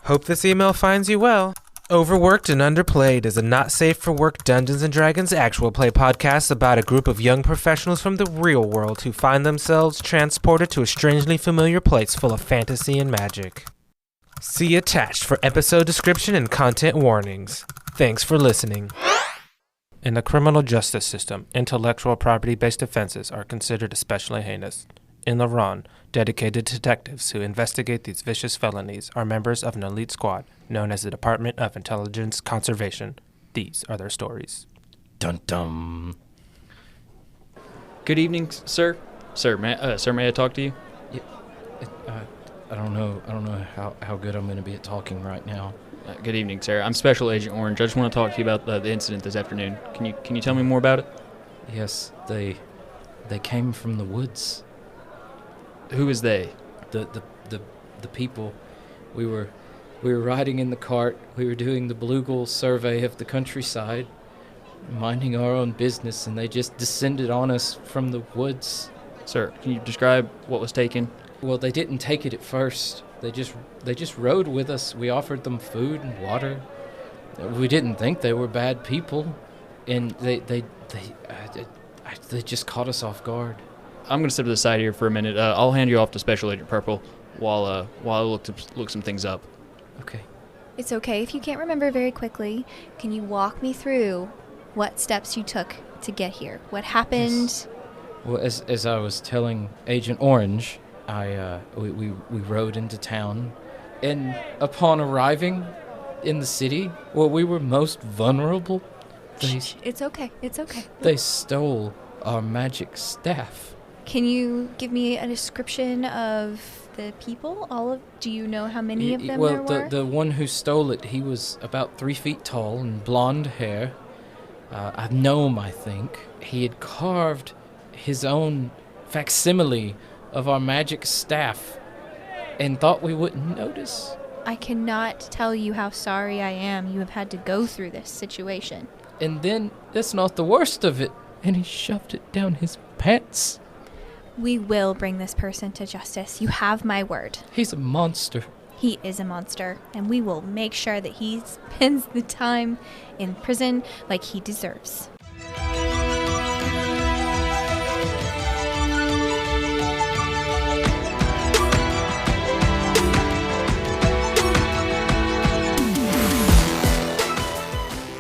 Hope this email finds you well. Overworked and Underplayed is a not safe for work Dungeons & Dragons actual play podcast about a group of young professionals from the real world who find themselves transported to a strangely familiar place full of fantasy and magic. See attached for episode description and content warnings. Thanks for listening. In the criminal justice system, intellectual property-based offenses are considered especially heinous. In the RON, dedicated detectives who investigate these vicious felonies are members of an elite squad known as the Department of Intelligence Conservation. These are their stories. Dun dun. Good evening, sir. Sir, may I talk to you? Yeah, I don't know how good I'm going to be at talking right now. Good evening, sir. I'm Special Agent Orange. I just want to talk to you about the incident this afternoon. Can you tell me more about it? Yes, they came from the woods. Who is they? The people. We were riding in the cart. We were doing the Blügal survey of the countryside, minding our own business, and they just descended on us from the woods. Sir, can you describe what was taken? Well, they didn't take it at first. They just rode with us. We offered them food and water. We didn't think they were bad people, and they just caught us off guard. I'm going to step to the side here for a minute. I'll hand you off to Special Agent Purple while I look some things up. Okay. It's okay if you can't remember very quickly. Can you walk me through what steps you took to get here? What happened? Yes. Well, as I was telling Agent Orange, we rode into town, and upon arriving in the city, where we were most vulnerable, It's okay. It's okay. they stole our magic staff. Can you give me a description of the people? Do you know how many of them there were? Well, the one who stole it, he was about 3 feet tall and blonde hair. A gnome, I think. He had carved his own facsimile of our magic staff and thought we wouldn't notice. I cannot tell you how sorry I am you have had to go through this situation. And then, that's not the worst of it, and he shoved it down his pants. We will bring this person to justice. You have my word. He's a monster. He is a monster, and we will make sure that he spends the time in prison like he deserves.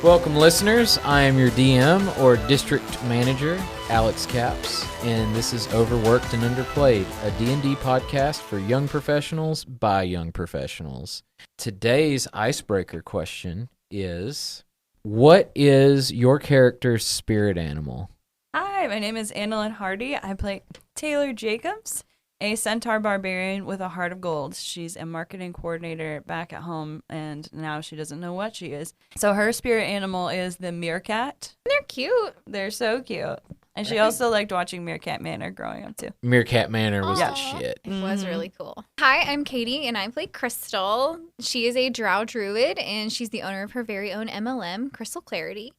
Welcome, listeners. I am your DM, or District Manager, Alex Capps, and this is Overworked and Underplayed, a D&D podcast for young professionals by young professionals. Today's icebreaker question is, what is your character's spirit animal? Hi, my name is Annalyn Hardy. I play Taylor Jacobs, a centaur barbarian with a heart of gold. She's a marketing coordinator back at home, and now she doesn't know what she is. So her spirit animal is the meerkat. They're cute. They're so cute. And she also liked watching Meerkat Manor growing up, too. Meerkat Manor was the Aw. shit. It was really cool. Hi, I'm Katie, and I play Crystal. She is a drow druid, and she's the owner of her very own MLM, Crystal Clarity.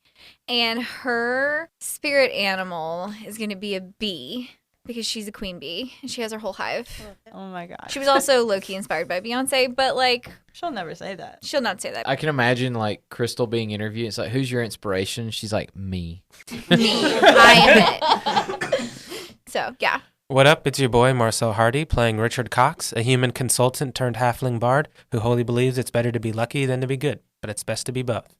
And her spirit animal is going to be a bee, because she's a queen bee, and she has her whole hive. Oh, my God. She was also low-key inspired by Beyonce, but, She'll never say that. she'll not say that. I can imagine, Crystal being interviewed. It's like, who's your inspiration? She's like, me. Me. I am it. So, yeah. What up? It's your boy Marcel Hardy playing Richard Cox, a human consultant turned halfling bard who wholly believes it's better to be lucky than to be good, but it's best to be both.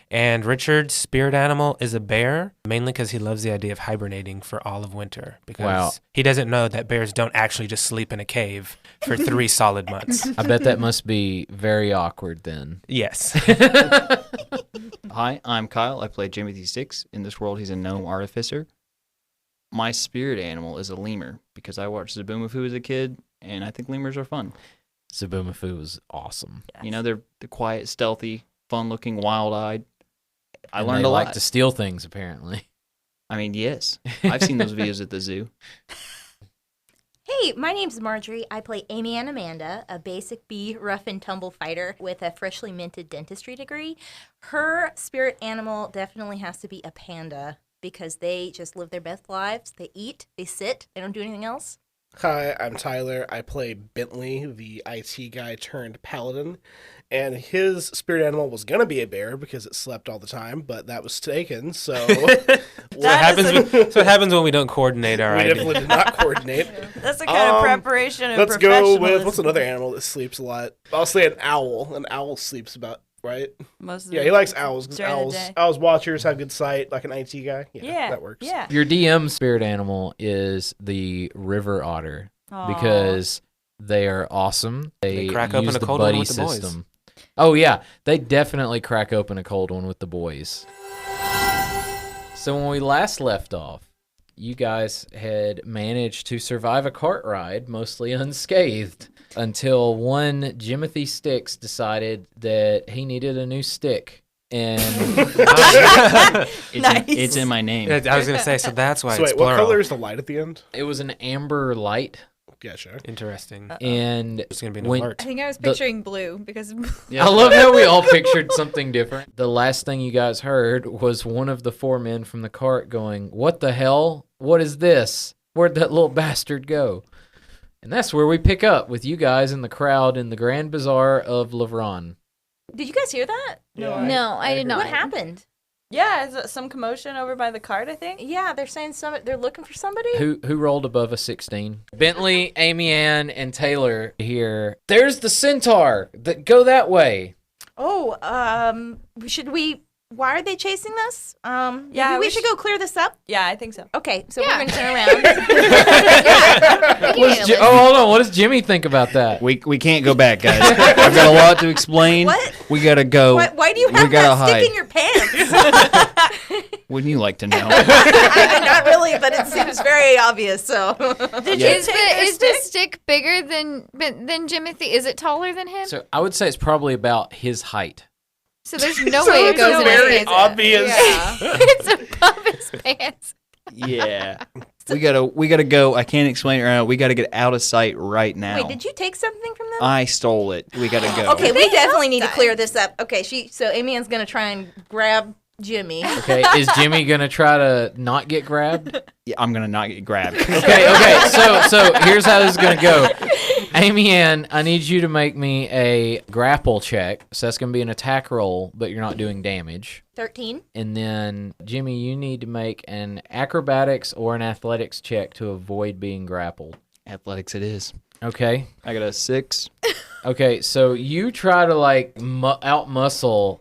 And Richard's spirit animal is a bear, mainly because he loves the idea of hibernating for all of winter. Because he doesn't know that bears don't actually just sleep in a cave for 3 solid months. I bet that must be very awkward then. Yes. Hi, I'm Kyle. I play Jimothy Six. In this world, he's a gnome artificer. My spirit animal is a lemur because I watched Zaboomafoo as a kid, and I think lemurs are fun. Zaboomafoo was awesome. Yes. You know, they're quiet, stealthy, fun-looking, wild-eyed. I And learned they a lot. like to steal things, apparently. I mean, yes. I've seen those videos at the zoo. Hey, my name's Marjorie. I play Amy and Amanda, a basic B rough and tumble fighter with a freshly minted dentistry degree. Her spirit animal definitely has to be a panda because they just live their best lives. They eat, they sit, they don't do anything else. Hi, I'm Tyler. I play Bentley, the IT guy turned paladin, and his spirit animal was gonna be a bear because it slept all the time, but that was taken. So That's what happens when we don't coordinate our we ideas. definitely did not coordinate. That's the kind of preparation and Let's go with what's professionalism. another animal that sleeps a lot? I'll say an owl. An owl sleeps about right. Most of Yeah, the- he likes owls. 'Cause during the owls, day. owls watchers have good sight, like an IT guy. Yeah, that works. Yeah. Your DM spirit animal is the river otter Aw. because they are awesome. They crack use open a the cold one buddy with the boys. system. Oh yeah, they definitely crack open a cold one with the boys. So when we last left off, you guys had managed to survive a cart ride mostly unscathed until one Jimothy Sticks decided that he needed a new stick. And It's in my name. I was gonna say, so that's why So it's wait, what plural. color is the light at the end? it was an amber light. Gotcha. Interesting. And It's gonna be an when- alert. I think I was The- picturing blue because Yeah. I love how we all pictured something different. The last thing you guys heard was one of the four men from the cart going, "What the hell? What is this? Where'd that little bastard go?" And that's where we pick up with you guys in the crowd in the Grand Bazaar of Lavron. Did you guys hear that? No, I did not. What happened? Yeah, is it some commotion over by the cart, I think? Yeah, they're saying they're looking for somebody. Who rolled above a 16? Bentley, Amy Ann, and Taylor here. There's the centaur. Go that way. Oh, should we? Why are they chasing us? Yeah, maybe we we should go clear this up. Yeah, I think so. Okay, so Yeah. we're gonna turn around. Hold on. What does Jimmy think about that? We can't go back, guys. I've got a lot to explain. What? We gotta go. Why do you We have gotta that stick hide. in your pants? Wouldn't you like to know? Not really, but it seems very obvious. So, Did Yeah. you Is take the their is the stick? stick bigger than Jimothy? Is it taller than him? So I would say it's probably about his height. So there's no So way it it's goes in very his pants. obvious. Yeah. It's above his pants. Yeah. We gotta go. I can't explain it right now. We gotta get out of sight right now. wait, did you take something from them? I stole it. We gotta go. Okay, we definitely need to that. clear this up. Okay, so Amy Ann's gonna try and grab Jimmy. Okay, is Jimmy gonna try to not get grabbed? Yeah, I'm gonna not get grabbed. Okay. So here's how this is gonna go. Amy Ann, I need you to make me a grapple check. So that's gonna be an attack roll, but you're not doing damage. 13. And then Jimmy, you need to make an acrobatics or an athletics check to avoid being grappled. Athletics it is. Okay. I got a 6. Okay. So you try to like outmuscle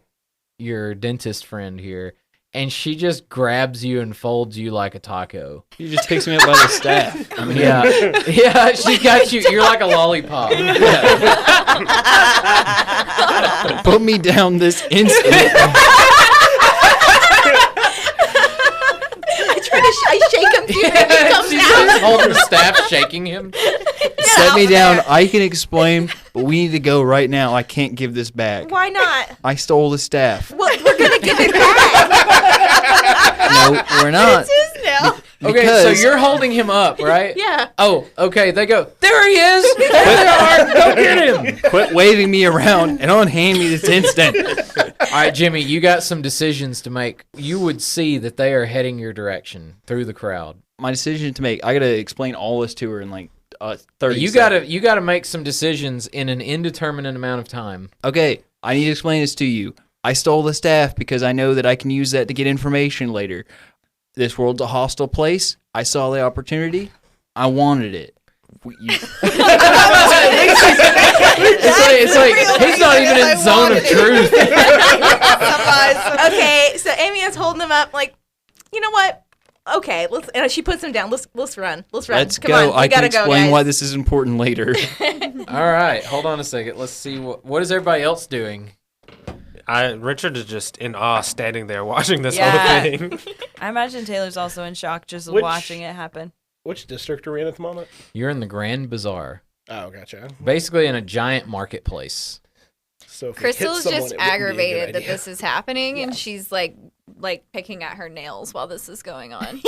your dentist friend here, and she just grabs you and folds you like a taco. He just picks me up by the staff. I mean, Yeah, she got you. You're like a lollipop. put me down this instant. I shake him too. And he comes She's out. just holding the staff, shaking him. Set me down. I can explain, but we need to go right now. I can't give this back. Why not? I stole the staff. Well, we're gonna give it back. No, we're not. It's his now. Okay, so Because- you're holding him up, right? Yeah. Oh, okay. They go. There he is. There they are. Go get him. Quit waving me around and unhand me this instant. All right, Jimmy, you got some decisions to make. You would see that they are heading your direction through the crowd. My decision to make. I gotta explain all this to her in like 30 You seconds. gotta make some decisions in an indeterminate amount of time. Okay, I need to explain this to you. I stole the staff because I know that I can use that to get information later. This world's a hostile place. I saw the opportunity. I wanted it. It's like he's not even in zone of truth. Okay, so Amy is holding him up like, you know what? Okay, let's. And she puts him down. Let's run. Let's run. Let's Come go. on, we I can gotta go, explain guys. why this is important later. All right, hold on a second. Let's see what is everybody else doing. Richard is just in awe, standing there watching this Yeah. whole thing. I imagine Taylor's also in shock just Which- watching it happen. Which district are we in at the moment? You're in the Grand Bazaar, Oh, gotcha. basically in a giant marketplace. So if we hit Crystal's someone, just it wouldn't be a good aggravated that idea. this is happening, and she's like picking at her nails while this is going on.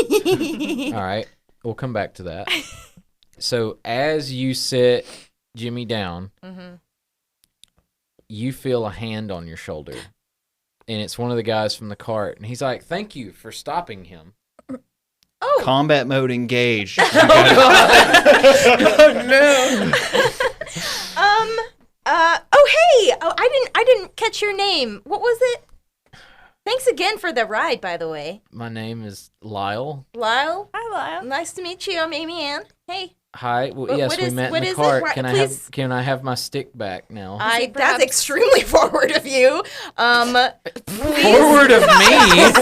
All right, we'll come back to that. So as you sit Jimmy down, you feel a hand on your shoulder, and it's one of the guys from the cart, and he's like, "Thank you for stopping him." Oh, Combat mode engaged. Oh no! Hey. Oh, I didn't catch your name. What was it? Thanks again for the ride, by the way. My name is Lyle. Lyle. Hi, Lyle. Nice to meet you. I'm Amy Ann. Hey. Hi. Well, What- yes, what we is- met what in the is it? cart. Why- Can please- I have my stick back now? That's perhaps- extremely forward of you. Please, Forward of me.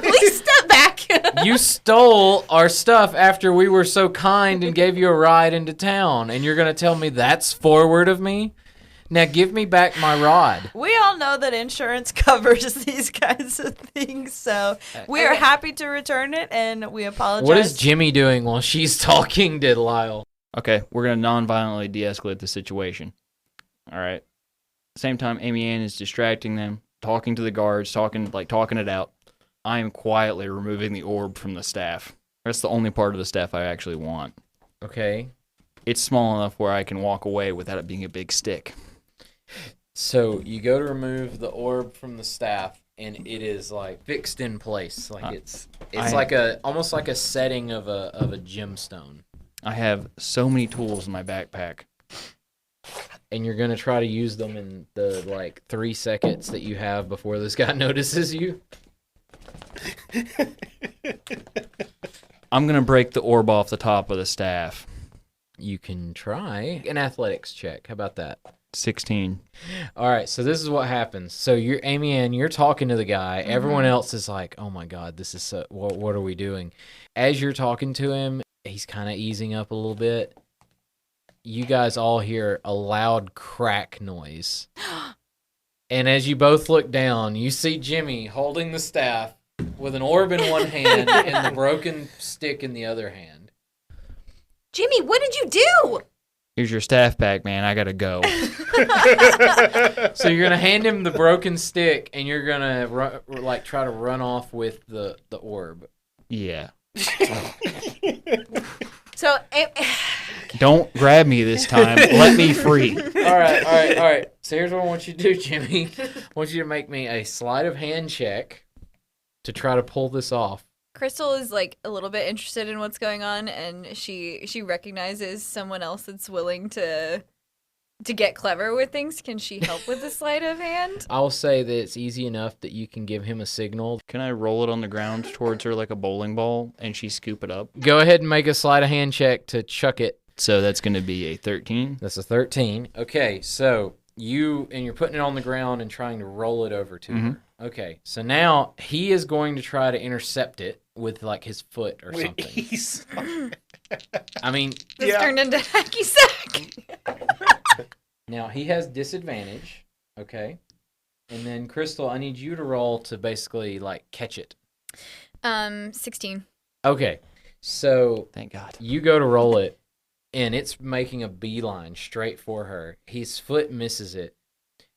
please step back. You stole our stuff after we were so kind and gave you a ride into town, and you're gonna tell me that's forward of me? Now give me back my rod. We all know that insurance covers these kinds of things, so we are happy to return it, and we apologize. What is Jimmy doing while she's talking to Lyle? Okay, we're going to non-violently de-escalate the situation. All right. Same time, Amy Ann is distracting them, talking to the guards, talking it out. I am quietly removing the orb from the staff. That's the only part of the staff I actually want. Okay. It's small enough where I can walk away without it being a big stick. So you go to remove the orb from the staff, and it is like fixed in place. Like it's like almost like a setting of a gemstone. I have so many tools in my backpack. And you're gonna try to use them in the like 3 seconds that you have before this guy notices you. I'm going to break the orb off the top of the staff. You can try an athletics check. How about that? 16. All right, so this is what happens. So you're Amy Ann, you're talking to the guy. Everyone else is like, "Oh my God, this is so, what are we doing?" As you're talking to him, he's kind of easing up a little bit. You guys all hear a loud crack noise, and as you both look down, you see Jimmy holding the staff with an orb in one hand and the broken stick in the other hand. Jimmy, what did you do? Here's your staff back, man. I got to go. So you're gonna hand him the broken stick, and you're gonna try to run off with the orb. Yeah. So, Don't grab me this time. Let me free. All right. So here's what I want you to do, Jimmy. I want you to make me a sleight of hand check to try to pull this off. Crystal is like a little bit interested in what's going on, and she recognizes someone else that's willing to get clever with things. Can she help with the sleight of hand? I'll say that it's easy enough that you can give him a signal. Can I roll it on the ground towards her like a bowling ball and she scoop it up? Go ahead and make a sleight of hand check to chuck it. So that's going to be a 13. That's a 13. Okay, so you're putting it on the ground and trying to roll it over to her. Okay, so now he is going to try to intercept it with like his foot or something. I mean, This turned into hacky sack. now he has disadvantage. Okay, and then Crystal, I need you to roll to basically like catch it. 16. Okay, so Thank God. you go to roll it, and it's making a beeline straight for her. His foot misses it,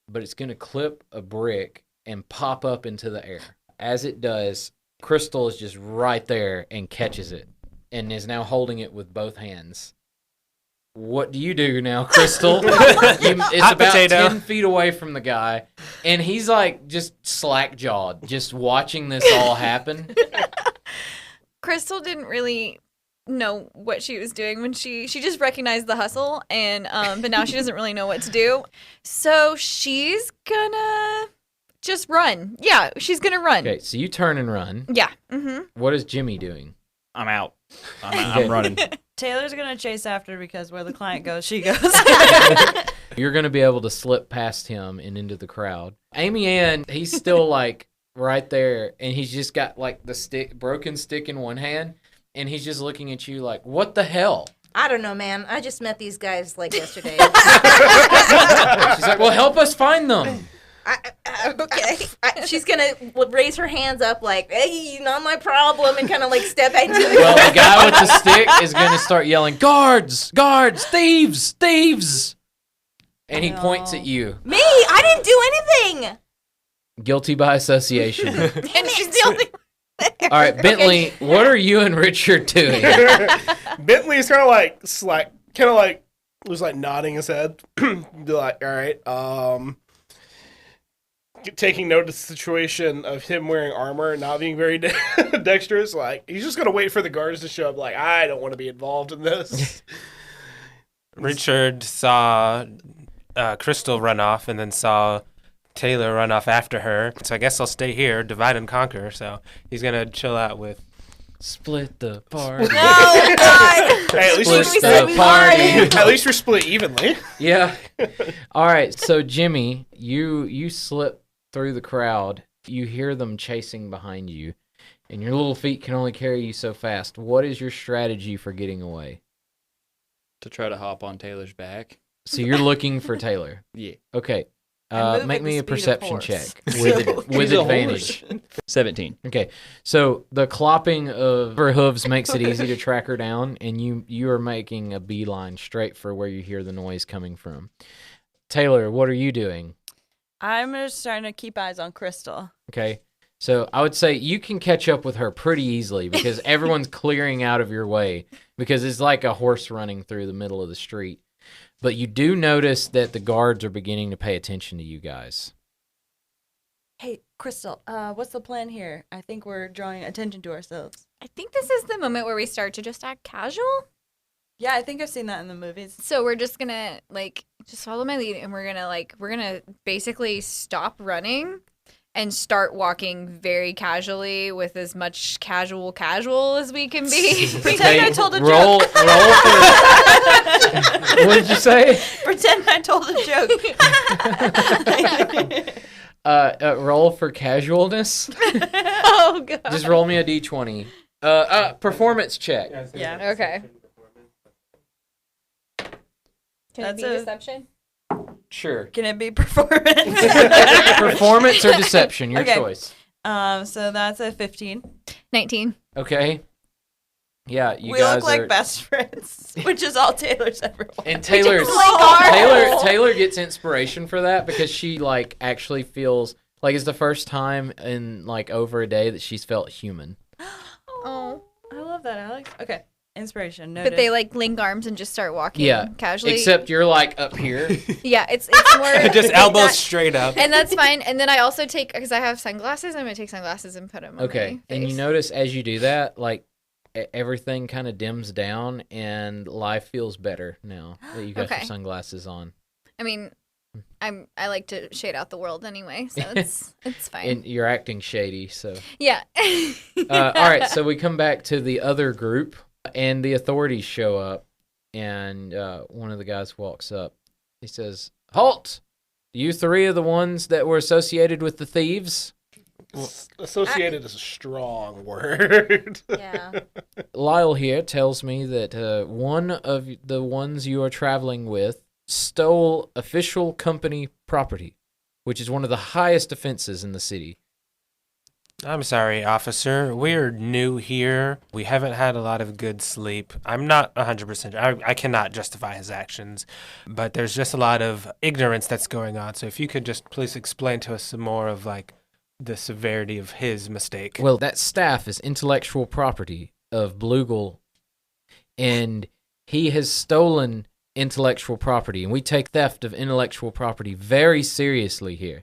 but it's going to clip a brick and pop up into the air. As it does, Crystal is just right there and catches it and is now holding it with both hands. What do you do now, Crystal? It's Hot about potato. 10 feet away from the guy, and he's like just slack-jawed, just watching this all happen. Crystal didn't really know what she was doing when she just recognized the hustle, and but now she doesn't really know what to do. So she's gonna just run. Yeah, she's gonna run. Okay, so you turn and run. Yeah. Mm-hmm. What is Jimmy doing? I'm out. I'm running. Taylor's gonna chase after because where the client goes, she goes. You're going to be able to slip past him and into the crowd. Amy Ann, he's still like right there, and he's just got like the broken stick in one hand, and he's just looking at you like, what the hell? I don't know, man. I just met these guys like yesterday. She's like, well, help us find them. Okay. She's gonna raise her hands up like, "Hey, not my problem," and kind of like step into it. Well, the guy with the stick is going to start yelling, guards, guards, thieves, thieves. And he points at you. Me? I didn't do anything. Guilty by association. And she's the only All right, Bentley, what are you and Richard doing? Bentley's kind of like was like nodding his head. Be like, all right, taking note of the situation of him wearing armor and not being very dexterous. Like, he's just going to wait for the guards to show up. Like, I don't want to be involved in this. Richard saw Crystal run off and then saw Taylor run off after her. So I guess I'll stay here, divide and conquer. So he's going to chill out with... Split the party. Oh, God. Hey, at least Split the party. At least we're split evenly. Yeah. All right. So Jimmy, you slip through the crowd. You hear them chasing behind you, and your little feet can only carry you so fast. What is your strategy for getting away? To try to hop on Taylor's back. So you're looking for Taylor. Yeah. Okay. And move Make at me the a speed of perception horse. check with advantage. 17. Okay, so the clopping of her hooves makes it easy to track her down, and you are making a beeline straight for where you hear the noise coming from. Taylor, what are you doing? I'm just trying to keep eyes on Crystal. Okay, so I would say you can catch up with her pretty easily because everyone's clearing out of your way because it's like a horse running through the middle of the street. But you do notice that the guards are beginning to pay attention to you guys. Hey, Crystal, what's the plan here? I think we're drawing attention to ourselves. I think this is the moment where we start to just act casual. Yeah, I think I've seen that in the movies. So we're just gonna just follow my lead, and we're gonna basically stop running and start walking very casually with as much casual as we can be. Pretend I told a roll joke. For... What did you say? Pretend I told a joke. Roll for casualness. Oh god. Just roll me a d20. Performance check. Yeah. Okay. Can That's it be a- deception? Sure. Can it be performance? Performance or deception, your Okay. choice. So that's a 15. 19. Okay. Yeah, you we guys look like are... best friends, which is all Taylor's ever wanted. And Taylor's Taylor gets inspiration for that because she actually feels like it's the first time in over a day that she's felt human. Oh. I love that, Alex. Okay. Inspiration. Noted. But they link arms and just start walking casually. Except you're up here. Yeah, it's more Just like elbows that. straight up. And that's fine. And then I also take, because I have sunglasses, I'm going to take sunglasses and put them on Okay. my And you face. notice as you do that, everything kind of dims down and life feels better now that you got your Okay. sunglasses on. I mean, I like to shade out the world anyway, so it's fine. And you're acting shady, so. Yeah. All right, so we come back to the other group, and the authorities show up, and one of the guys walks up. He says, "Halt! You three are the ones that were associated with the thieves?" Associated is a strong word. Yeah. Lyle here tells me that one of the ones you are traveling with stole official company property, which is one of the highest offenses in the city. I'm sorry, officer. We're new here. We haven't had a lot of good sleep. I'm not 100%. I cannot justify his actions, but there's just a lot of ignorance that's going on. So if you could just please explain to us some more of the severity of his mistake. Well, that staff is intellectual property of Blügal, and he has stolen intellectual property, and we take theft of intellectual property very seriously here.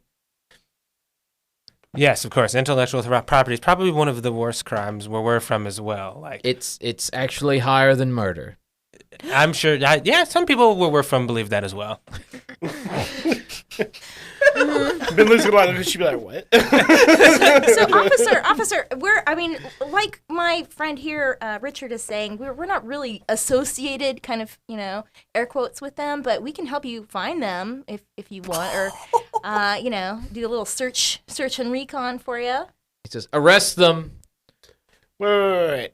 Yes, of course. Intellectual property is probably one of the worst crimes where we're from as well. It's actually higher than murder. I'm sure. Some people where we're from believe that as well. Been losing a lot of it. She'd be like, what? So officer, like my friend here, Richard is saying, we're not really associated, kind of, air quotes with them, but we can help you find them if you want, or, do a little search and recon for you. He says, "Arrest them." Wait.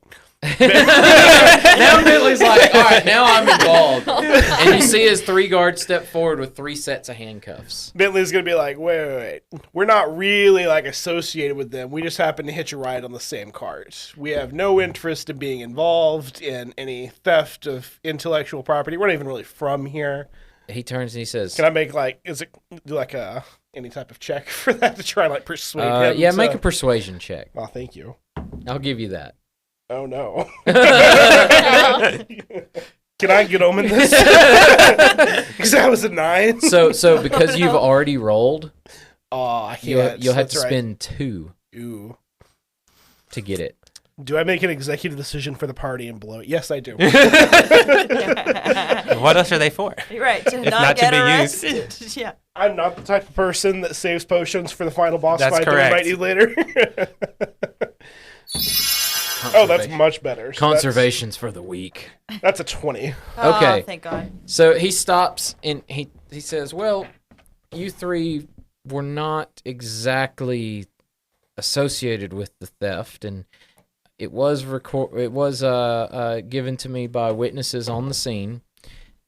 Now Bentley's like, all right, now I'm involved. And you see his 3 guards step forward with 3 sets of handcuffs. Bentley's going to be like, wait. We're not really associated with them. We just happen to hitch a ride on the same cart. We have no interest in being involved in any theft of intellectual property. We're not even really from here. He turns and he says, Can I make any type of check for that to try and persuade him? yeah, make a persuasion check. Oh, thank you. I'll give you that. Oh no. Can I get home in this? Because that was a 9. So because you've already rolled, Oh, I can't. You'll have That's to right. spend 2 Ooh. to get it. Do I make an executive decision for the party and blow it? Yes, I do. What else are they for? You're right. To If not, not to get be arrested. Yeah. I'm not the type of person that saves potions for the final boss That's fight correct. that we might need later. Oh, that's much better. So Conservation's for the weak. That's a 20. Okay. Oh, thank God. So he stops and he says, "Well, you 3 were not exactly associated with the theft, and it was given to me by witnesses on the scene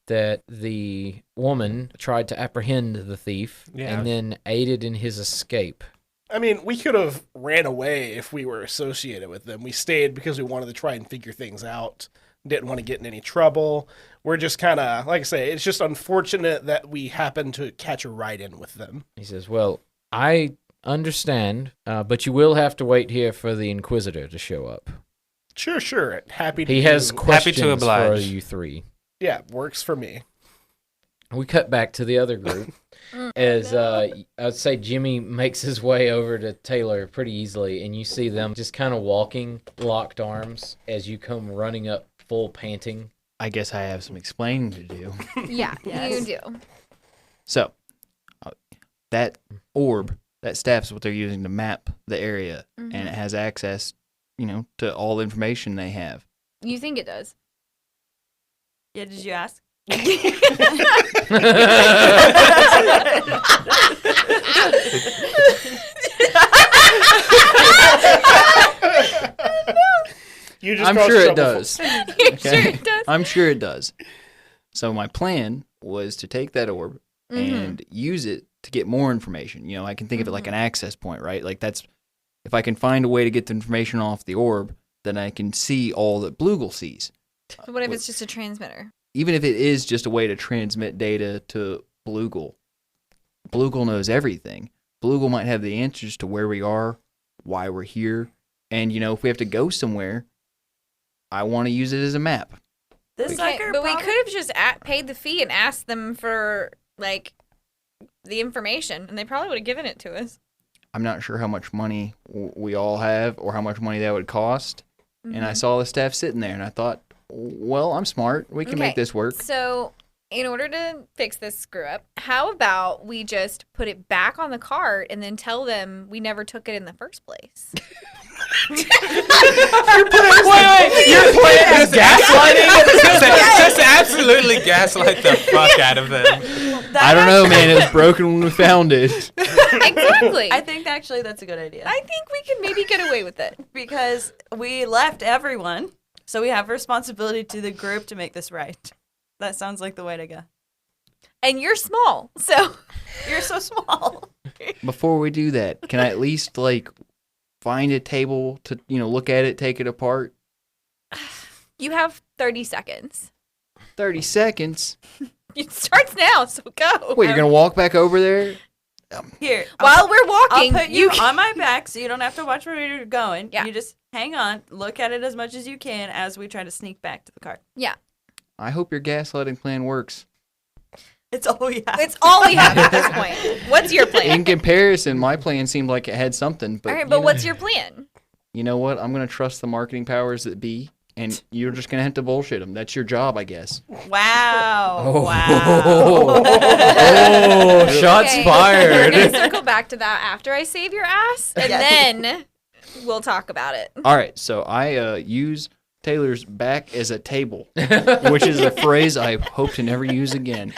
that the woman tried to apprehend the thief and then aided in his escape." I mean, we could have ran away if we were associated with them. We stayed because we wanted to try and figure things out. Didn't want to get in any trouble. We're just kind of, like I say, it's just unfortunate that we happened to catch a ride-in with them. He says, "Well, I understand, but you will have to wait here for the Inquisitor to show up. Sure. Happy to He has do- questions for oblige. you 3." Yeah, works for me. We cut back to the other group as I'd say Jimmy makes his way over to Taylor pretty easily, and you see them just kind of walking locked arms as you come running up full panting. I guess I have some explaining to do. Yeah, Yes. you do. So, that orb, that staff is what they're using to map the area, and it has access, to all the information they have. You think it does? Yeah, did you ask? You just I'm caused sure it trouble does. You sure it does? I'm sure it does. So my plan was to take that orb and use it to get more information. I can think of it like an access point, right? Like if I can find a way to get the information off the orb, then I can see all that Blügal sees. So what if it's just a transmitter? Even if it is just a way to transmit data to Blügal, Blügal knows everything. Blügal might have the answers to where we are, why we're here, and if we have to go somewhere, I want to use it as a map. This Okay, sucker but we probably- could have just paid the fee and asked them for the information, and they probably would have given it to us. I'm not sure how much money we all have or how much money that would cost. And I saw the staff sitting there, and I thought, well, I'm smart. We can make this work. So, in order to fix this screw up, how about we just put it back on the cart and then tell them we never took it in the first place? Wait, your plan is gaslighting? Just absolutely gaslight the fuck out of them. I don't know, man. It was broken when we found it. Exactly. I think actually that's a good idea. I think we can maybe get away with it. Because we left everyone, so we have a responsibility to the group to make this right. That sounds like the way to go. And you're small, so You're so small. Before we do that, can I at least find a table to look at it, take it apart? you have 30 seconds. 30 seconds. It starts now, so go. Wait, you're gonna walk back over there? Here, While we're walking, I'll put you on my back so you don't have to watch where you're going. Yeah. You just hang on, look at it as much as you can as we try to sneak back to the car. Yeah. I hope your gaslighting plan works. It's all we have. It's all we have at this point. What's your plan? In comparison, my plan seemed like it had something, but All right, but what's your plan? you know what? I'm gonna trust the marketing powers that be, and you're just gonna have to bullshit them. That's your job, I guess. Wow. Oh. Wow. Oh, shots Okay, We're fired. gonna circle back to that after I save your ass, and then we'll talk about it. All right, so I use Taylor's back as a table, which is a phrase I hope to never use again.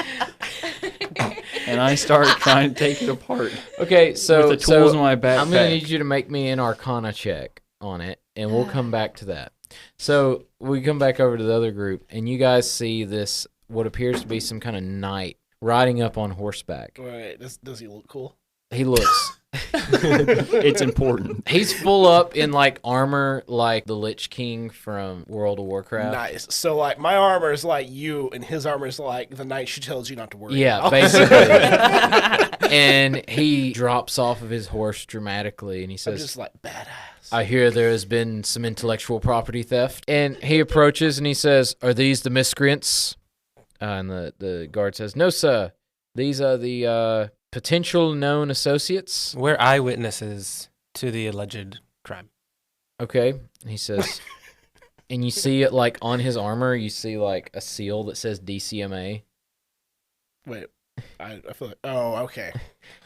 And I start trying to take it apart Okay, so with the tools so in my backpack. I'm going to need you to make me an Arcana check on it, and we'll come back to that. So we come back over to the other group, and you guys see this, what appears to be some kind of knight riding up on horseback. Wait, does he look cool? He looks. It's important. He's full up in armor like the Lich King from World of Warcraft. Nice. So my armor is like you, and his armor is like the knight she tells you not to worry. Yeah, about. basically. And he drops off of his horse dramatically, and he I'm says, just badass. I hear there has been some intellectual property theft. And he approaches and he says, are these the miscreants? And the guard says, no, sir. These are the potential known associates. We're eyewitnesses to the alleged crime. Okay, he says. And you see it like on his armor, you see like a seal that says DCMA. Wait, I feel like. Oh, okay.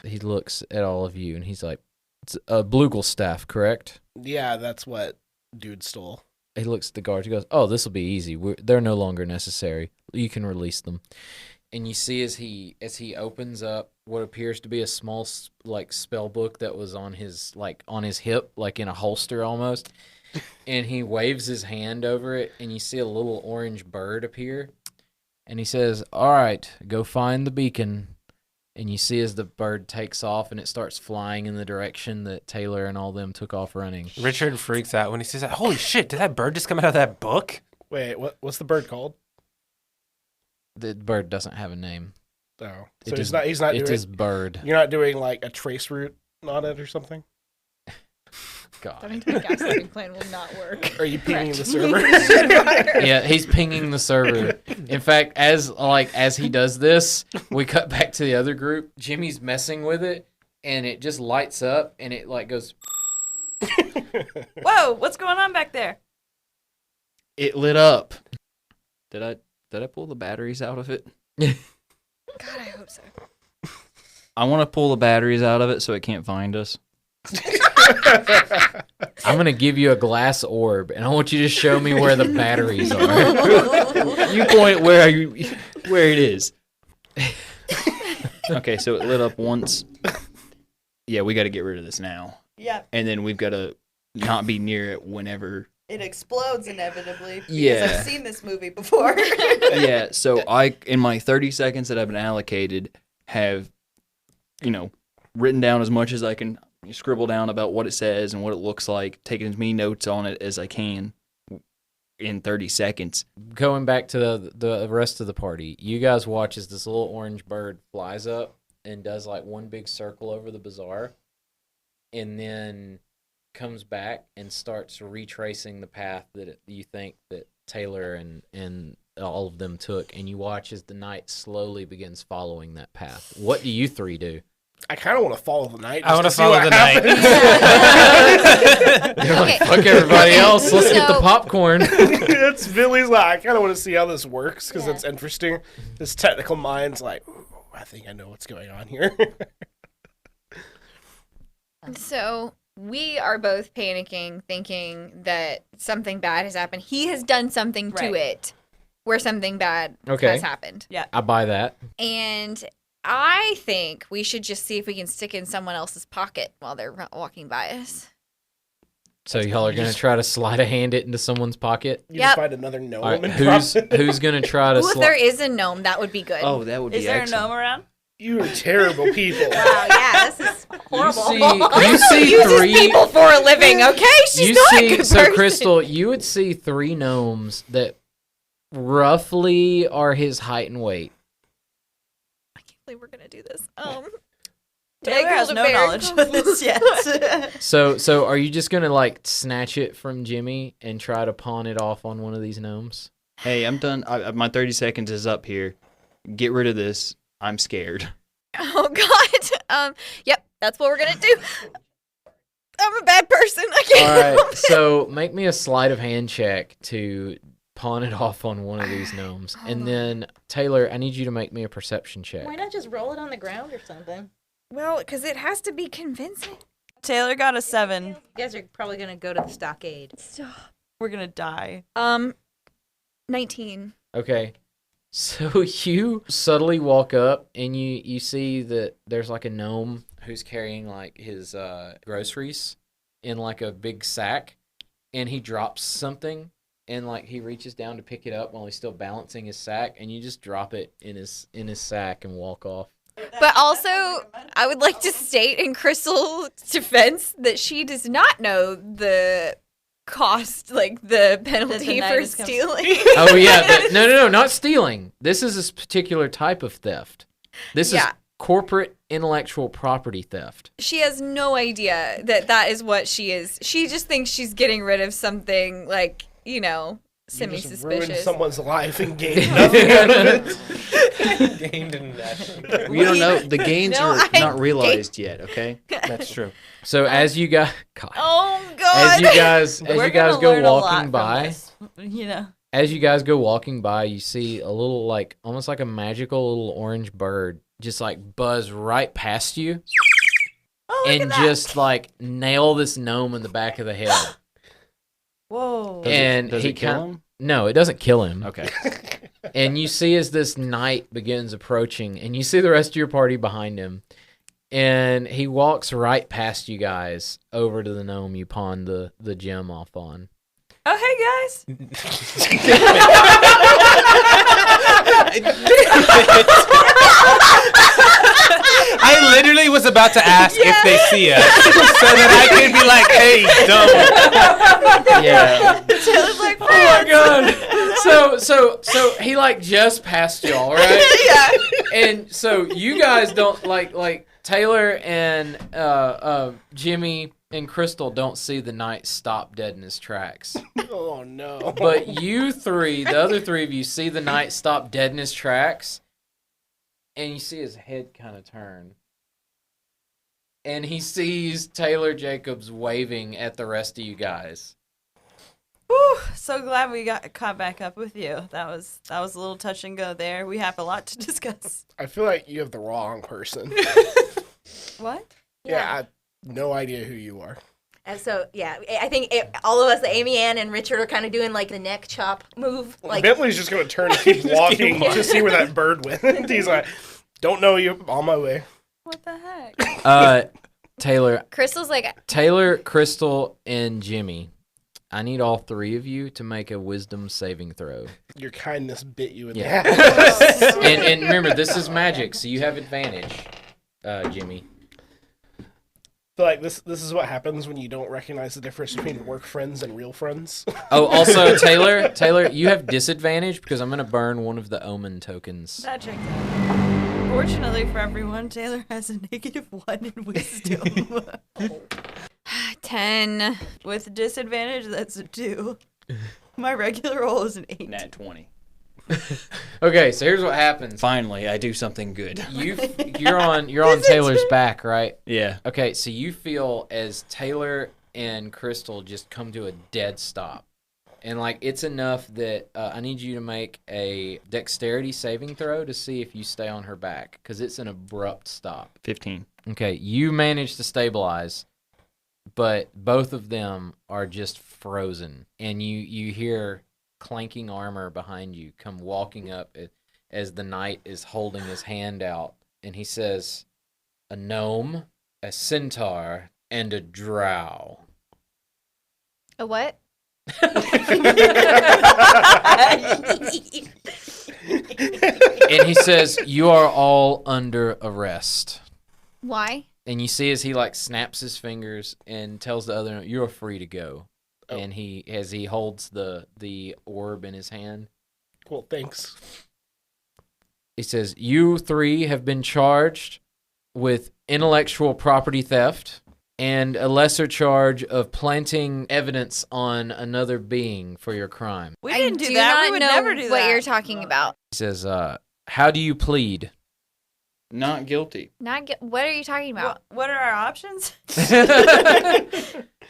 He looks at all of you and he's like, it's a Blügal staff, correct? Yeah, that's what dude stole. He looks at the guards. He goes, "Oh, this will be easy. They're no longer necessary. You can release them." And you see as he opens up what appears to be a small like spell book that was on his hip, like in a holster almost. And he waves his hand over it, and you see a little orange bird appear. And he says, "All right, go find the beacon." And you see as the bird takes off, and it starts flying in the direction that Taylor and all them took off running. Richard freaks out when he sees that. Holy shit, did that bird just come out of that book? Wait, what's the bird called? The bird doesn't have a name. Oh, It so is- he's not It's doing. his bird. You're not doing like a trace route on it or something. God. gaslighting plan will not work. Are you pinging the server? Yeah, he's pinging the server. In fact, as he does this, we cut back to the other group. Jimmy's messing with it, and it just lights up, and it like goes. Whoa, what's going on back there? It lit up. Did I pull the batteries out of it? God, I hope so. I want to pull the batteries out of it so it can't find us. I'm gonna give you a glass orb, and I want you to show me where the batteries are. You point where it is. Okay, so it lit up once. Yeah, we got to get rid of this now, Yeah, and then we've got to not be near it whenever. it explodes inevitably. Because Yeah. I've seen this movie before. Yeah, so I, in my 30 seconds that I've been allocated, have, written down as much as I can scribble down about what it says and what it looks like, taking as many notes on it as I can in 30 seconds. Going back to the rest of the party, you guys watch as this little orange bird flies up and does like one big circle over the bazaar, and then comes back and starts retracing the path that you think that Taylor and all of them took, and you watch as the knight slowly begins following that path. What do you three do? I kind of want to follow the knight. I want to just see follow what the knight. happens. They're like, Okay. fuck everybody else. Let's get the So- popcorn. It's Billy's like, I kind of want to see how this works because Yeah. it's interesting. His technical mind's like, ooh, I think I know what's going on here. So we are both panicking, thinking that something bad has happened. He has done something to Right. it where something bad Okay. has happened. I buy that. And I think we should just see if we can stick in someone else's pocket while they're walking by us. So y'all are gonna try to slide a hand it into someone's pocket. You Yep. just find another gnome All right, and who's gonna try to Ooh, if there is a gnome, that would be good. Oh, that would be Is there excellent. a gnome around? You are terrible people. Wow, yeah, this is horrible. You see uses three people for a living, okay? She's you not a see good so person. Crystal, you would see three gnomes that roughly are his height and weight. I can't believe we're gonna do this. Taylor has no knowledge of this yet. So are you just gonna like snatch it from Jimmy and try to pawn it off on one of these gnomes? Hey, I'm done. My 30 seconds is up here. Get rid of this. I'm scared. Oh God. Yep, that's what we're gonna do. I'm a bad person. I can't. All help right, it. so make me a sleight of hand check to pawn it off on one of these gnomes, and then Taylor, I need you to make me a perception check. Why not just roll it on the ground or something? Well, because it has to be convincing. Taylor got a 7. You guys are probably going to go to the stockade. We're gonna die. 19. Okay. So you subtly walk up and you see that there's like a gnome who's carrying like his groceries in like a big sack, and he drops something and like he reaches down to pick it up while he's still balancing his sack, and you just drop it in his sack and walk off. But also, I would like to state in Crystal's defense that she does not know the cost, like the penalty knight for is com- stealing. Oh yeah, no, not stealing. This is a particular type of theft. This is Yeah. corporate intellectual property theft. She has no idea that that is what she is. She just thinks she's getting rid of something like, You just ruined semi-suspicious. someone's life and gained nothing out of it. Gained in action. We don't know. The gains No, are I not realized yet. Okay. That's true. So as you guys, Oh God. as We're you guys gonna go learn a lot walking from by, this, you know. as you guys go walking by, you see a little like almost like a magical little orange bird just like buzz right past you Oh, look and at that. just like nail this gnome in the back of the head. Whoa. And Does he it kill kind- him? No, it doesn't kill him. Okay. And you see as this night begins approaching, and you see the rest of your party behind him, and he walks right past you guys over to the gnome you pawned the gem off on. Oh, hey guys. I literally was about to ask if they see us, so that I could be like, "Hey, dumb." Yeah. Taylor's like, Oh my god. So he like just passed y'all, right? yeah. And so you guys don't like Taylor and Jimmy and Crystal don't see the knight stop dead in his tracks. Oh no. But you three, the other three of you, see the knight stop dead in his tracks, and you see his head kind of turn. And he sees Taylor Jacobs waving at the rest of you guys. Whew, so glad we got caught back up with you. That was a little touch and go there. We have a lot to discuss. I feel like you have the wrong person. What? Yeah, I have no idea who you are. And so, yeah, I think all of us, Amy Ann and Richard, are kind of doing like the neck chop move. Like, Bentley's just gonna turn and keep walking to see where that bird went. He's like, "Don't know you. On my way." What the heck? Crystal's like, Taylor, Crystal, and Jimmy. I need all three of you to make a wisdom saving throw. Your kindness bit you in Yeah. the ass. And remember, this is magic, so you have advantage, Jimmy. feel like this is what happens when you don't recognize the difference between work friends and real friends. Oh, also, Taylor, you have disadvantage because I'm going to burn one of the omen tokens. That checked out. Fortunately for everyone, Taylor has a -1 in wisdom. 10. With disadvantage, that's a 2. My regular roll is an 8. Nat 20. Okay, so here's what happens. Finally, I do something good. You're on Taylor's back, right? Yeah. Okay, so you feel as Taylor and Crystal just come to a dead stop. And, like, it's enough that I need you to make a dexterity saving throw to see if you stay on her back, because it's an abrupt stop. 15. Okay, you manage to stabilize, but both of them are just frozen. And you hear clanking armor behind you come walking up as the knight is holding his hand out. And he says, "A gnome, a centaur, and a drow." A what? And he says, "You are all under arrest." Why? And you see as he like snaps his fingers and tells the other, "You're free to go." Oh. And as he holds the orb in his hand, Cool, thanks. he says, "You three have been charged with intellectual property theft and a lesser charge of planting evidence on another being for your crime." We I didn't do do that. not We would know never do what that. you're talking about. He says, "How do you plead?" Not guilty. What are you talking about? What are our options?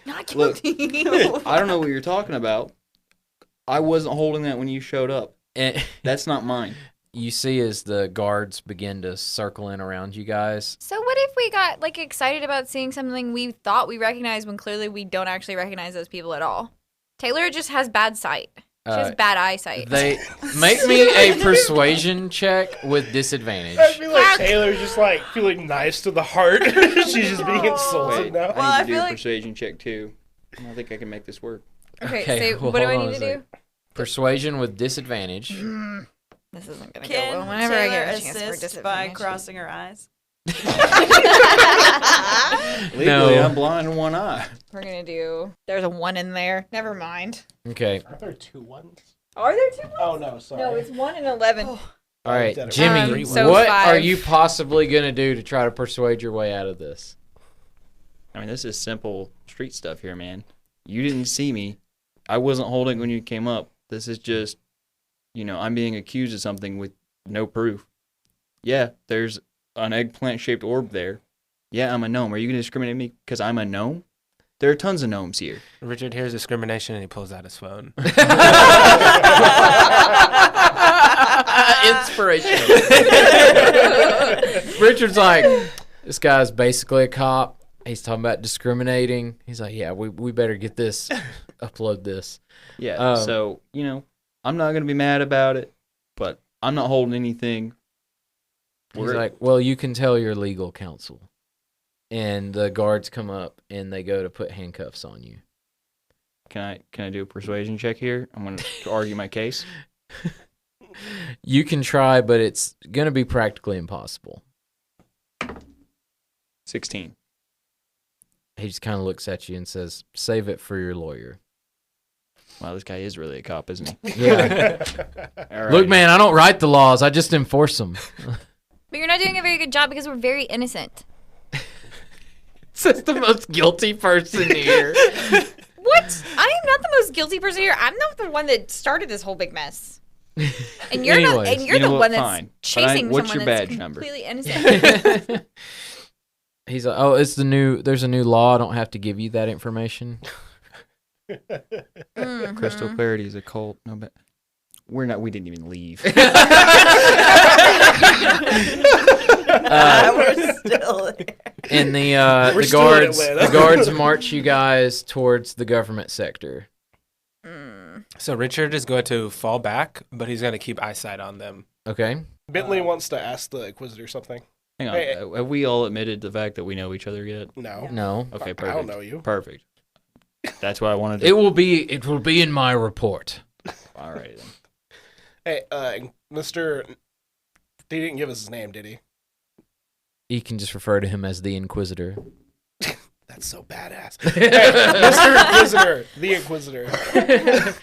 Not Look, guilty. I don't know what you're talking about. I wasn't holding that when you showed up. And That's not mine. you see as the guards begin to circle in around you guys. So what if we got like excited about seeing something we thought we recognized when clearly we don't actually recognize those people at all? Taylor just has bad sight. She has bad eyesight. They make me a persuasion check with disadvantage. I feel like Taylor's just like feeling nice to the heart. She's just being insulted Wait, now. Well, I I need to do feel a like- persuasion check too. I think I can make this work. Okay, so well, what do I hold on need a to do? sec. Persuasion with disadvantage. This isn't gonna Can go well. Whenever Taylor I get a chance for assist by disadvantage. crossing her eyes? Legally, No. I'm blind in one eye. We're gonna do. There's a 1 in there. Never mind. Okay. Are there 2 ones? Are there 2 ones? Oh no, sorry. No, it's 1 and 11. All right, Did it. Jimmy, So what 5. are you possibly going to do to try to persuade your way out of this? I mean, this is simple street stuff here, man. You didn't see me. I wasn't holding when you came up. This is just, I'm being accused of something with no proof. Yeah, there's an eggplant-shaped orb there. Yeah, I'm a gnome. Are you going to discriminate me because I'm a gnome? There are tons of gnomes here. Richard hears discrimination and he pulls out his phone. Inspirational. Richard's like, this guy's basically a cop. He's talking about discriminating. He's like, yeah, we better get this, upload this. Yeah, so, I'm not going to be mad about it, but I'm not holding anything. He's like, well, you can tell your legal counsel. And the guards come up and they go to put handcuffs on you. Can I do a persuasion check here? I'm going to argue my case. You can try, but it's going to be practically impossible. 16. He just kind of looks at you and says, save it for your lawyer. Wow, this guy is really a cop, isn't he? Yeah. Alrighty. Look, man, I don't write the laws. I just enforce them. But you're not doing a very good job because we're very innocent. Says the most guilty person here. What? I am not the most guilty person here. I'm not the one that started this whole big mess. And you're not. Anyways, And you're you know the what? one that's Fine. But chasing what's someone your that's badge number? completely innocent. He's like, oh, there's a new law. I don't have to give you that information. Mhm. Crystal Clarity is a cult. No, but we didn't even leave. We're still there. And We're the still in guards Atlanta. the guards march you guys towards the government sector. Mm. So Richard is going to fall back, but he's going to keep eyesight on them. Okay. Bentley wants to ask the Inquisitor something. Hang on. Hey. Have we all admitted the fact that we know each other yet? No. No. Okay, I perfect. don't know you. Perfect. That's what I wanted to It will be in my report. All right, then. Hey, Mr. He didn't give us his name, did he? You can just refer to him as the Inquisitor. That's so badass. Hey, Mr. Inquisitor, the Inquisitor.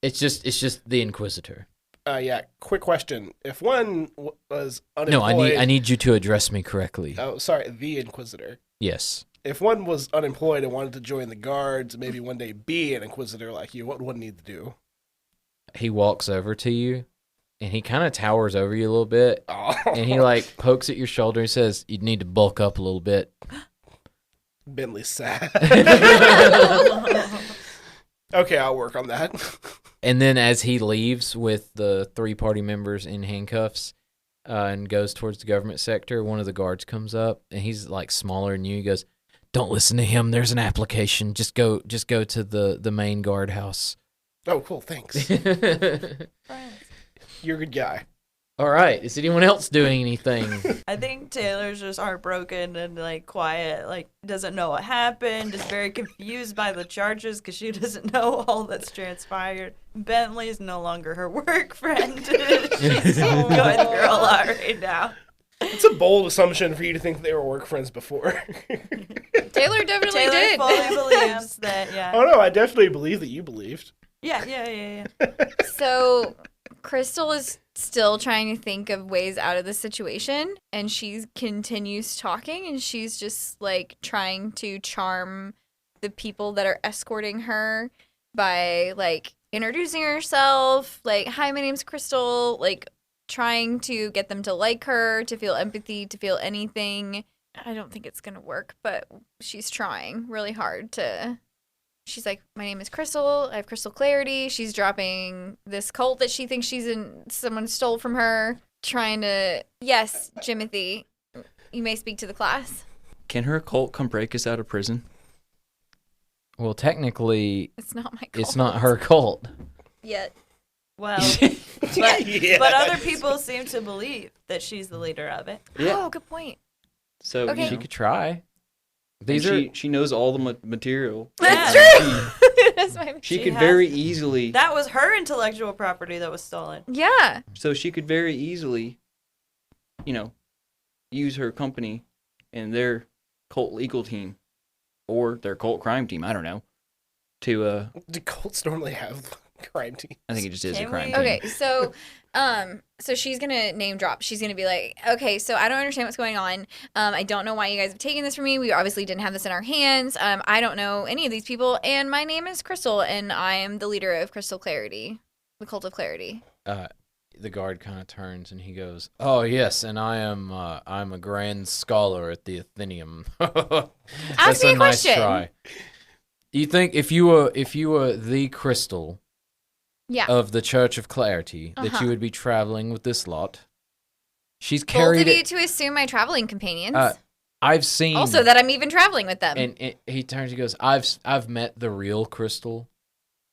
It's just the Inquisitor. Yeah. Quick question: if one was unemployed, No, I need you to address me correctly. Oh, sorry, the Inquisitor. Yes. If one was unemployed and wanted to join the guards, maybe one day be an Inquisitor like you, what would one need to do? He walks over to you, and he kind of towers over you a little bit, Oh. and he like pokes at your shoulder and says, "You'd need to bulk up a little bit." Bentley's sad. Okay, I'll work on that. And then as he leaves with the 3 party members in handcuffs and goes towards the government sector, one of the guards comes up, and he's like smaller than you. He goes, "Don't listen to him. There's an application. Just go to the main guardhouse." Oh, cool. Thanks. You're a good guy. All right. Is anyone else doing anything? I think Taylor's just heartbroken and like quiet, like doesn't know what happened, is very confused by the charges because she doesn't know all that's transpired. Bentley's no longer her work friend. She's going through a lot right now. It's a bold assumption for you to think they were work friends before. Taylor definitely Taylor did. fully believes that, yeah. Oh no, I definitely believe that you believed. Yeah. So Crystal is still trying to think of ways out of the situation, and she continues talking, and she's just like trying to charm the people that are escorting her by like introducing herself, like, "Hi, my name's Crystal," like trying to get them to like her, to feel empathy, to feel anything. I don't think it's gonna work, but she's trying really hard to. She's like, "My name is Crystal. I have crystal clarity." She's dropping this cult that she thinks someone stole from her. Trying to, yes, Jimothy, you may speak to the class. Can her cult come break us out of prison? Well, technically, It's not my cult. it's not her cult. Yet. Well, Yeah. but other people seem to believe that she's the leader of it. Yeah. Oh, good point. So Okay. She could try. she knows all the material. That's Yeah. true. That's my She She could has- very easily. That was her intellectual property that was stolen. Yeah. So she could very easily, use her company and their cult legal team, or their cult crime team. I don't know. To Do cults normally have crime teams? I think it just is a Can crime we- team. Okay, so she's gonna name drop. She's gonna be like, "Okay, so I don't understand what's going on. I don't know why you guys have taken this from me. We obviously didn't have this in our hands. I don't know any of these people, and my name is Crystal, and I am the leader of Crystal Clarity, the Cult of Clarity." the guard kind of turns and he goes, "Oh yes, and I'm a grand scholar at the Athenaeum." That's me a nice question. try. Do you think if you were the crystal Yeah. of the Church of Clarity that Uh-huh. you would be traveling with this lot? She's Bold carried of you it. to assume my traveling companions. I've seen Also, that I'm even traveling with them. and he turns. He goes, "I've met the real crystal.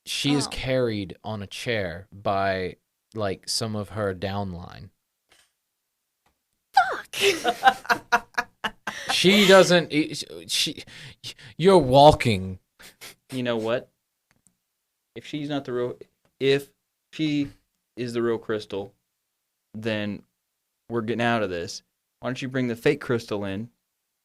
She is Oh. carried on a chair by like some of her downline. Fuck. She doesn't. You're walking." You know what? If she is the real crystal, then we're getting out of this. Why don't you bring the fake crystal in,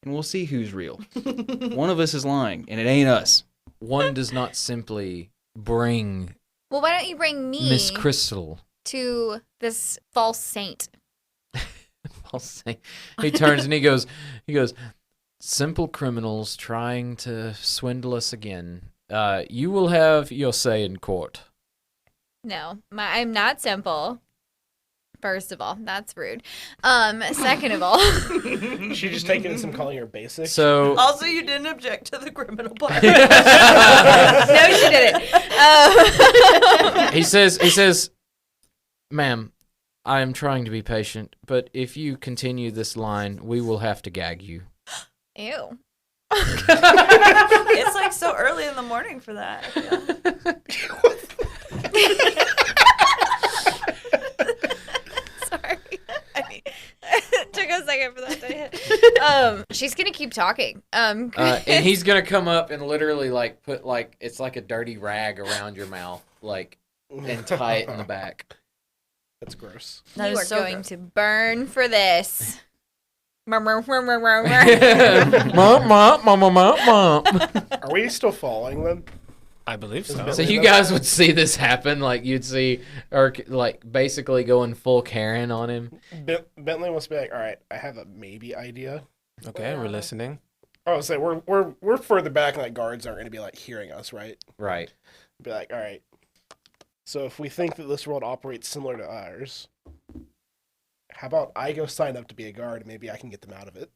and we'll see who's real. One of us is lying, and it ain't us. One does not simply bring Well, why don't you bring me Miss Crystal. to this false saint? I'll say. He turns and he goes, "Simple criminals trying to swindle us again. You will have your say in court." No, I'm not simple. First of all, that's rude. Second of all, She just taking some calling her basic. So Also, you didn't object to the criminal part. no, she didn't. he says, "Ma'am, I am trying to be patient, but if you continue this line, we will have to gag you." Ew. It's like so early in the morning for that. Sorry. It took a second for that to hit. She's gonna keep talking. And he's gonna come up and literally like put like it's like a dirty rag around your mouth, like, and tie it in the back. That's gross. That you is are so going gross. to burn for this. Mom. Are we still following them? I believe so. So you guys would see this happen, like you'd see, or like basically going full Karen on him. Bentley wants to be like, all right, I have a maybe idea. Okay, we're listening. Oh, so we're further back, and like guards aren't going to be like hearing us, right? Right. Be like, all right. So if we think that this world operates similar to ours, how about I go sign up to be a guard, and maybe I can get them out of it.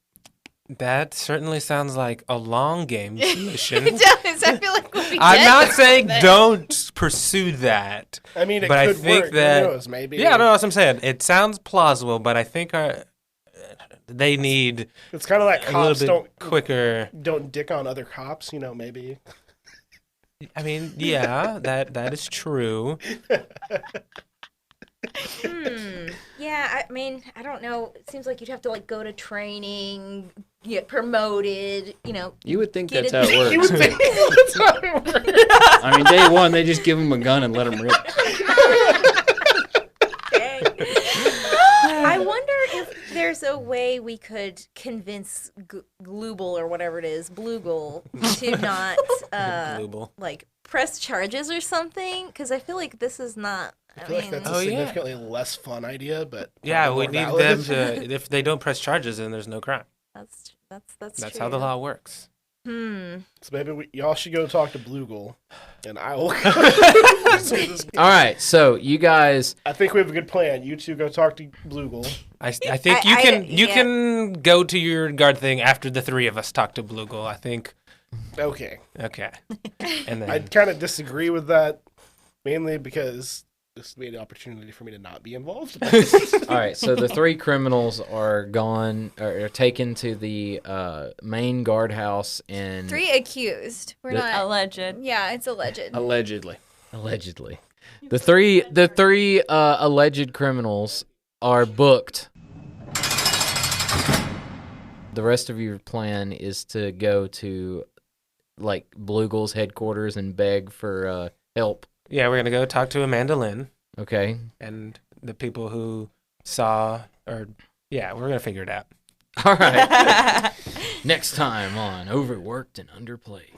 That certainly sounds like a long game mission. It does. I feel like we'll be I'm dead not by saying then. don't pursue that. I mean, it But I could think work. that- Who knows? Maybe. Yeah, no, that's what I'm saying. It sounds plausible, but I think they need It's kind of like a little cops bit quicker. don't dick on other cops. You know, maybe. I mean, yeah, that is true. Yeah, I mean, I don't know. It seems like you'd have to like go to training, get promoted. You know, You would think Get that's it- how it You works. would think that's how it works. I mean, day one, they just give him a gun and let him rip. I wonder if there's a way we could convince Glubal or whatever it is, Blügal, to not Global. like press charges or something. Because I feel like this is not. I feel like that's a Oh, yeah. significantly less fun idea, but Yeah, probably we more need valid. them to. If they don't press charges, then there's no crime. That's That's true. how the law works. So maybe y'all should go talk to Blügal, and I will. All right, so you guys, I think we have a good plan. You two go talk to Blügal. I think you can go to your guard thing after the three of us talk to Blügal. I think. Okay. Okay. And then I kind of disagree with that, mainly because this made an opportunity for me to not be involved. all right, so the three criminals are gone, or are taken to the main guardhouse in 3 accused. We're The- not. Alleged. Yeah, it's alleged. Allegedly. allegedly. The three alleged criminals are booked. The rest of your plan is to go to like Blügal's headquarters and beg for help. yeah, we're gonna go talk to Amanda Lynn Okay. and the people who saw, or yeah, we're gonna figure it out. All right. Next time on Overworked and Underplayed.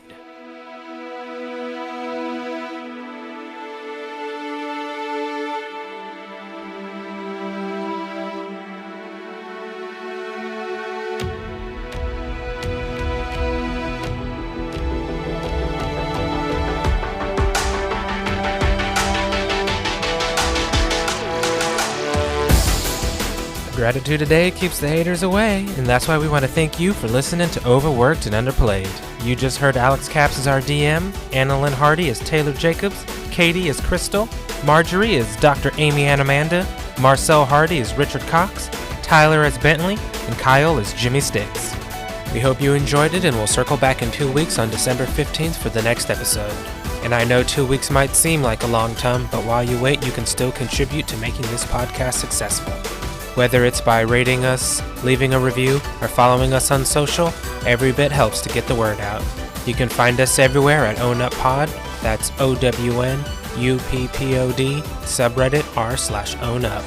Gratitude today keeps the haters away, and that's why we want to thank you for listening to Overworked and Underplayed. You just heard Alex Capps as our DM, Annalyn Hardy as Taylor Jacobs, Katie as Crystal, Marjorie as Dr. Amy Ann Amanda, Marcel Hardy as Richard Cox, Tyler as Bentley, and Kyle as Jimmy Sticks. We hope you enjoyed it, and we'll circle back in 2 weeks on December 15th for the next episode. And I know 2 weeks might seem like a long time, but while you wait, you can still contribute to making this podcast successful. Whether it's by rating us, leaving a review, or following us on social, every bit helps to get the word out. You can find us everywhere at OwnUpPod, that's OWNUPPOD, subreddit r/OwnUp.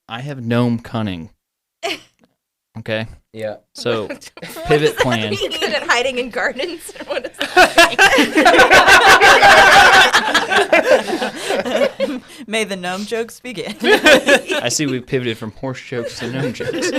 I have gnome cunning. Okay, Yeah. so pivot plan. Are you good at hiding in gardens? Or what is that? May the gnome jokes begin. I see we pivoted from horse jokes to gnome jokes.